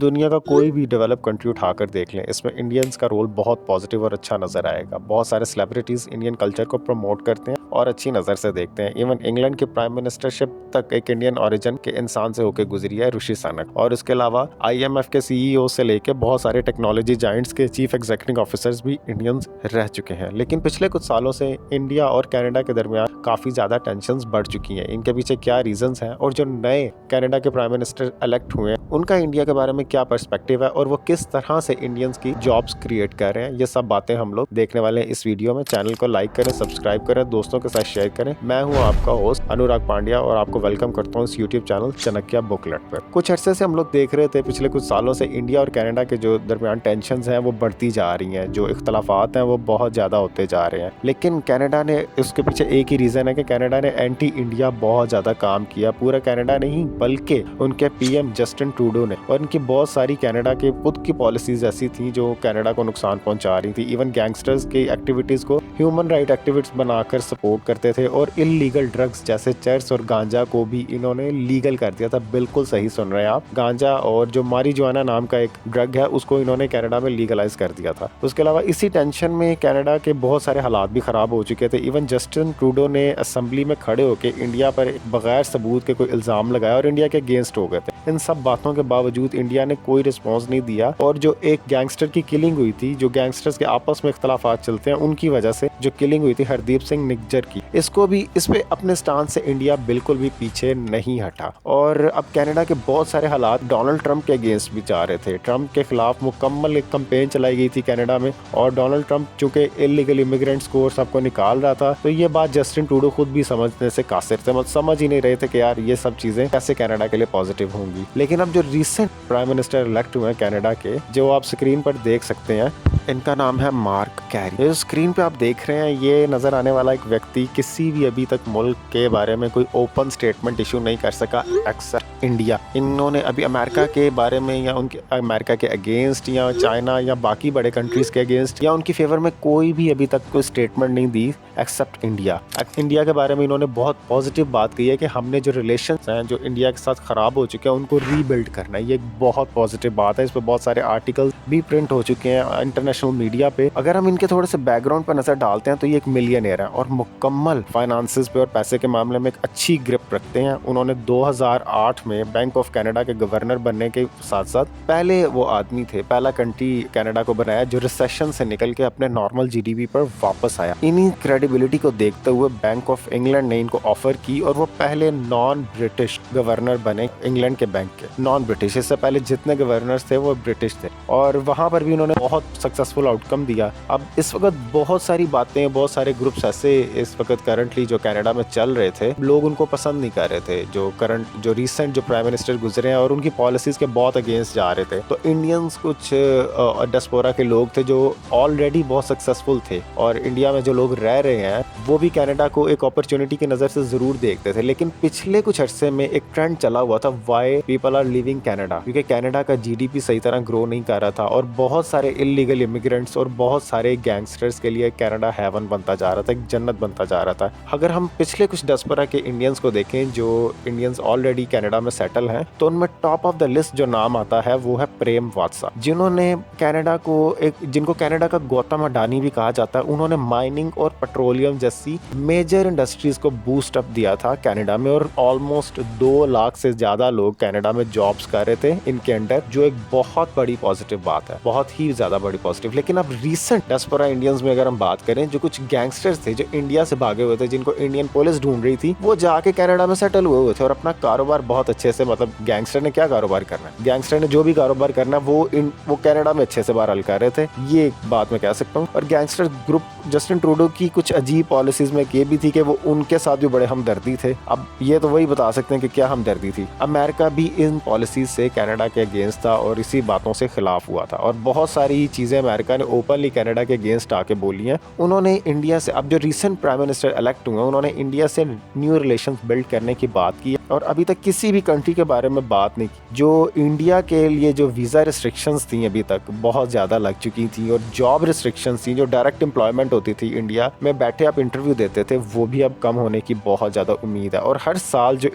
दुनिया का कोई भी डेवलप कंट्री उठाकर देख लें, इसमें इंडियंस का रोल बहुत पॉजिटिव और अच्छा नजर आएगा। बहुत सारे सेलिब्रिटीज इंडियन कल्चर को प्रमोट करते हैं और अच्छी नज़र से देखते हैं। इवन इंग्लैंड के प्राइम मिनिस्टरशिप तक एक इंडियन ओरिजिन के इंसान से होकर गुजरी है, ऋषि सनक। और इसके अलावा IMF के CEO से लेके बहुत सारे टेक्नोलॉजी जाइंट्स के चीफ एग्जीक्यूटिव ऑफिसर्स भी इंडियंस रह चुके हैं। लेकिन पिछले कुछ सालों से इंडिया और कनाडा के दरमियान काफ़ी ज़्यादा टेंशंस बढ़ चुकी हैं। इनके पीछे क्या रीजंस हैं और जो नए कनाडा के प्राइम मिनिस्टर इलेक्ट हुए हैं उनका इंडिया के बारे में क्या पर्सपेक्टिव है और वो किस तरह से इंडियंस की जॉब्स क्रिएट कर रहे हैं, ये सब बातें हम लोग देखने वाले हैं इस वीडियो में। चैनल को लाइक करें, सब्सक्राइब करें, दोस्तों के साथ शेयर करें। मैं हूं आपका होस्ट अनुराग पांड्या और आपको वेलकम करता हूं इस यूट्यूब चैनल चाणक्य बुकलेट पर। कुछ अरसे से हम लोग देख रहे थे, पिछले कुछ सालों से इंडिया और कनाडा के जो दरमियान टेंशंस हैं वो बढ़ती जा रही हैं, जो इख्तलाफात हैं वो बहुत ज़्यादा होते जा रहे हैं। लेकिन कनाडा ने, उसके पीछे एक ही रीज़न है कि कनाडा ने एंटी इंडिया बहुत ज़्यादा काम किया। पूरा कनाडा नहीं बल्कि उनके PM जस्टिन ट्रूडो ने, और इनकी बहुत सारी कनाडा के खुद की पॉलिसीज ऐसी थी जो कनाडा को नुकसान पहुंचा रही थी। इवन गैंगस्टर्स की एक्टिविटीज़ को ह्यूमन राइट एक्टिविस्ट बनाकर सपोर्ट करते थे और इलीगल ड्रग्स जैसे चर्स और गांजा को भी इन्होंने लीगल कर दिया था। बिल्कुल सही सुन रहे हैं आप, गांजा और जो मारिजुआना नाम का एक ड्रग है उसको इन्होंने कनाडा में लीगलाइज कर दिया था। उसके अलावा इसी टेंशन में कनाडा के बहुत सारे हालात भी खराब हो चुके थे। इवन जस्टिन ट्रूडो ने असेंबली में खड़े होकर इंडिया पर बगैर सबूत के कोई इल्जाम लगाया और इंडिया के अगेंस्ट हो गए थे। इन सब बातों के बावजूद इंडिया ने कोई रिस्पॉन्स नहीं दिया और जो एक गैंगस्टर की किलिंग हुई थी, जो गैंगस्टर्स के आपस में इख्तलाफात चलते हैं उनकी वजह से जो किलिंग हुई थी हरदीप सिंह निज्जर की, इसको भी, इस पे अपने स्टांस से इंडिया बिल्कुल भी पीछे नहीं हटा। और अब कनाडा के बहुत सारे हालात डोनाल्ड ट्रंप के अगेंस्ट भी जा रहे थे। ट्रंप के खिलाफ मुकम्मल एक कैंपेन चलाई गई थी कनाडा में और डोनाल्ड ट्रंप चूंकि इलीगल इमिग्रेंट्स को और सबको निकाल रहा था, तो ये बात जस्टिन ट्रूडो खुद भी समझने से कासिर थे। मतलब समझ ही नहीं रहे थे कि यार ये सब चीजें कैसे कनाडा के लिए पॉजिटिव होंगी। लेकिन अब जो रिसेंट प्राइम मिनिस्टर इलेक्ट हुए हैं कनाडा के, जो आप स्क्रीन पर देख सकते हैं, इनका नाम है मार्क कैरी। ये स्क्रीन पे आप देख रहे हैं, ये नजर आने वाला एक व्यक्ति किसी भी अभी तक मुल्क के बारे में कोई ओपन स्टेटमेंट इशू नहीं कर सका एक्सेप्ट इंडिया। इन्होंने अभी अमेरिका के बारे में या उनके अमेरिका के अगेंस्ट या चाइना या बाकी बड़े कंट्रीज के अगेंस्ट या उनकी फेवर में कोई भी अभी तक कोई स्टेटमेंट नहीं दी एक्सेप्ट इंडिया। इंडिया के बारे में इन्होंने बहुत पॉजिटिव बात की है कि हमने जो रिलेशंस हैं जो इंडिया के साथ खराब हो चुके हैं उनको रीबिल्ड करना है। ये एक बहुत पॉजिटिव बात है। इस पर बहुत सारे आर्टिकल भी प्रिंट हो चुके हैं इंटरनेशनल मीडिया पे। अगर हम इनके थोड़े से बैकग्राउंड पर नजर डालते हैं तो ये एक मिलियनेयर है और मुकम्मल फाइनेंसेस पे और पैसे के मामले में एक अच्छी ग्रिप रखते हैं। उन्होंने 2008 में बैंक ऑफ कनाडा के गवर्नर बनने के साथ साथ पहले वो आदमी थे, पहला कंट्री कनाडा को बनाया जो रिसेशन से निकल के अपने नॉर्मल GDP पर वापस आया। इन्हीं क्रेडिबिलिटी को देखते हुए बैंक ऑफ इंग्लैंड ने इनको ऑफर की और वो पहले नॉन ब्रिटिश गवर्नर बने इंग्लैंड के बैंक के। नॉन ब्रिटिश, इससे पहले जितने गवर्नर्स थे वो ब्रिटिश थे और वहां पर भी उन्होंने बहुत सक्सेसफुल आउटकम दिया। अब इस वक्त बहुत सारी बातें, बहुत सारे ग्रुप्स ऐसे इस वक्त करंटली जो कनाडा में चल रहे थे, लोग उनको पसंद नहीं कर रहे थे। जो रिसेंट जो प्राइम मिनिस्टर गुजरे हैं और उनकी पॉलिसीज के बहुत अगेंस्ट जा रहे थे। तो इंडियंस कुछ डियास्पोरा के लोग थे जो ऑलरेडी बहुत सक्सेसफुल थे और इंडिया में जो लोग रह रहे हैं वो भी कनाडा को एक अपॉर्चुनिटी की नजर से जरूर देखते थे। लेकिन पिछले कुछ अरसे में एक ट्रेंड चला हुआ था, why people are living Canada, क्योंकि कनाडा का GDP सही तरह ग्रो नहीं कर रहा था और बहुत सारे इलीगल इमिग्रेंट्स और बहुत सारे गैंगस्टर्स के लिए कनाडा हेवन बनता जा रहा था, एक जन्नत बनता जा रहा था। अगर हम पिछले कुछ डियास्पोरा के इंडियंस को देखें, जो इंडियंस ऑलरेडी कनाडा में सेटल हैं, तो उनमें टॉप ऑफ द लिस्ट जो नाम आता है वो है प्रेम वात्सा, जिन्होंने कनाडा को जिनको कनाडा का गौतम अडानी भी कहा जाता है। उन्होंने माइनिंग और पेट्रोलियम जैसी मेजर इंडस्ट्रीज को बूस्ट अप दिया था कनाडा में और ऑलमोस्ट 2 लाख से ज्यादा लोग कनाडा में जॉब्स कर रहे थे इनके अंडर, जो एक बहुत बड़ी पॉजिटिव बात है, बहुत ही ज्यादा बड़ी पॉजिटिव। लेकिन अब रीसेंट डियास्पोरा इंडियंस में अगर हम बात करें, जो कुछ गैंगस्टर्स थे जो इंडिया से भागे हुए थे, जिनको इंडियन पुलिस ढूंढ रही थी, वो जाके कनाडा में सेटल हुए थे और अपना कारोबार बहुत अच्छे से, मतलब गैंगस्टर ने क्या कारोबार करना है, गैंगस्टर ने जो भी कारोबार करना है वो कनाडा में अच्छे से बहरहाल कर रहे थे, ये बात मैं कह सकता हूँ। और गैंगस्टर ग्रुप जस्टिन ट्रूडो की कुछ अजीब पॉलिसीज में ये भी थी कि वो उनके साथ भी बड़े हमदर्दी थे। अब ये तो वही बता सकते हैं कि क्या हमदर्दी थी। अमेरिका भी इन पॉलिसीज से कनाडा के अगेंस्ट था और इसी बातों से खिलाफ हुआ था और बहुत सारी चीजें अमेरिका ने ओपनली कनाडा के अगेंस्ट आके बोली हैं। उन्होंने इंडिया से, अब जो रिसेंट प्राइम मिनिस्टर इलेक्ट हुए, उन्होंने इंडिया से न्यू रिलेशंस बिल्ड करने की बात की। और अभी तक किसी भी कंट्री के बारे में बात नहीं की। जो इंडिया के लिए जो वीज़ा रिस्ट्रिक्शंस थी अभी तक बहुत ज़्यादा लग चुकी थी, और जॉब रिस्ट्रिक्शंस थी, जो डायरेक्ट एम्प्लॉयमेंट होती थी इंडिया में बैठे आप इंटरव्यू देते थे, वो भी अब कम होने की बहुत ज़्यादा उम्मीद है। और हर साल जो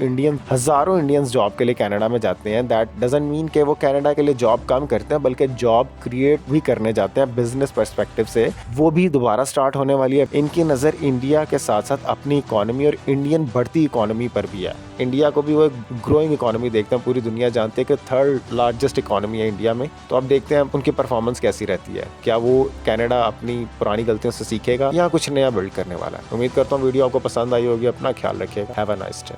हज़ारों इंडियंस जॉब के लिए कनाडा में जाते हैं, दैट डजंट मीन कि वो कनाडा के लिए जॉब कम करते हैं, बल्कि जॉब क्रिएट भी करने जाते हैं बिजनेस पर्सपेक्टिव से। वो भी दोबारा स्टार्ट होने वाली है। इनकी नज़र इंडिया के साथ साथ अपनी इकोनॉमी और इंडियन बढ़ती इकोनॉमी पर भी है। इंडिया को भी वो ग्रोइंग इकोनॉमी देखते हैं, पूरी दुनिया जानती है कि 3rd लार्जेस्ट इकोनॉमी है इंडिया में। तो अब देखते हैं उनकी परफॉर्मेंस कैसी रहती है, क्या वो कनाडा अपनी पुरानी गलतियों से सीखेगा या कुछ नया बिल्ड करने वाला है। उम्मीद करता हूँ वीडियो आपको पसंद आई होगी। अपना ख्याल रखिएगा। Have a nice day.